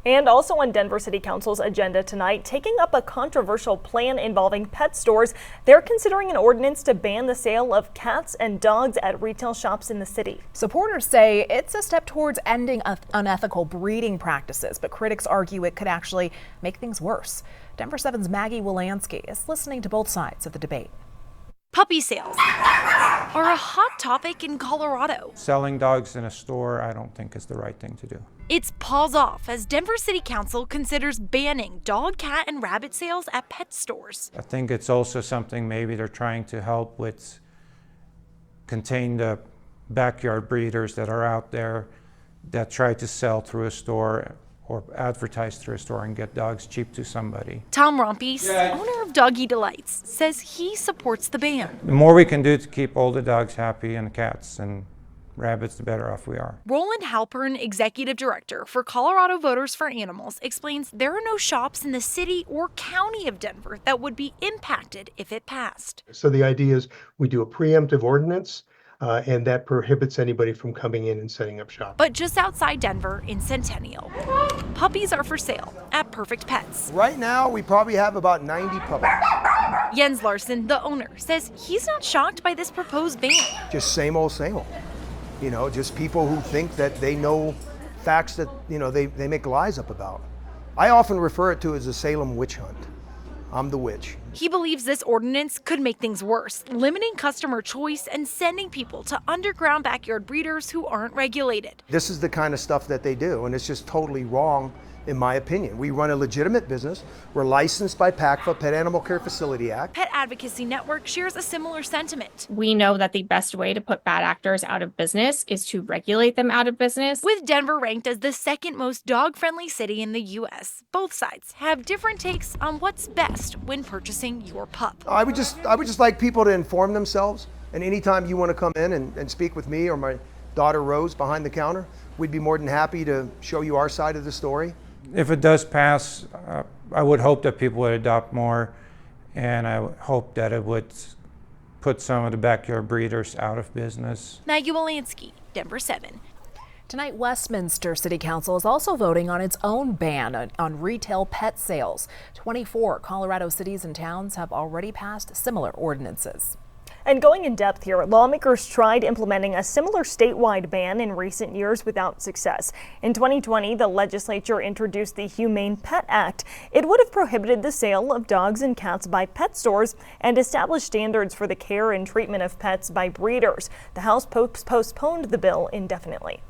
And also on Denver City Council's agenda tonight, taking up a controversial plan involving pet stores. They're considering an ordinance to ban the sale of cats and dogs at retail shops in the city. Supporters say it's a step towards ending unethical breeding practices, but critics argue it could actually make things worse. Denver 7's Maggie Wolanski is listening to both sides of the debate. Puppy sales are a hot topic in Colorado. Selling dogs in a store, I don't think is the right thing to do. It's paws off as Denver City Council considers banning dog, cat, and rabbit sales at pet stores. I think it's also something maybe they're trying to help with contain the backyard breeders that are out there that try to sell through a store or advertise through a store and get dogs cheap to somebody. Tom Rompies, owner of Doggy Delights, says he supports the ban. The more we can do to keep all the dogs happy and cats and rabbits, the better off we are. Roland Halpern, executive director for Colorado Voters for Animals, explains there are no shops in the city or county of Denver that would be impacted if it passed. So the idea is we do a preemptive ordinance and that prohibits anybody from coming in and setting up shop. But just outside Denver in Centennial, puppies are for sale at Perfect Pets. Right now, we probably have about 90 puppies. Jens Larson, the owner, says he's not shocked by this proposed ban. Just same old, same old. You know, just people who think that they know facts that, you know, they make lies up about. I often refer it to as a Salem witch hunt. I'm the witch. He believes this ordinance could make things worse, limiting customer choice and sending people to underground backyard breeders who aren't regulated. This is the kind of stuff that they do, and it's just totally wrong, in my opinion. We run a legitimate business. We're licensed by PACFA, Pet Animal Care Facility Act. Pet Advocacy Network shares a similar sentiment. We know that the best way to put bad actors out of business is to regulate them out of business. With Denver ranked as the second most dog-friendly city in the U.S., both sides have different takes on what's best when purchasing your pup. I would just like people to inform themselves, and anytime you want to come in and speak with me or my daughter Rose behind the counter, we'd be more than happy to show you our side of the story. If it does pass, I would hope that people would adopt more, and I would hope that it would put some of the backyard breeders out of business. Maggie Wolanski, Denver 7. Tonight, Westminster City Council is also voting on its own ban on retail pet sales. 24 Colorado cities and towns have already passed similar ordinances. And going in depth here, lawmakers tried implementing a similar statewide ban in recent years without success. In 2020, the legislature introduced the Humane Pet Act. It would have prohibited the sale of dogs and cats by pet stores and established standards for the care and treatment of pets by breeders. The House postponed the bill indefinitely.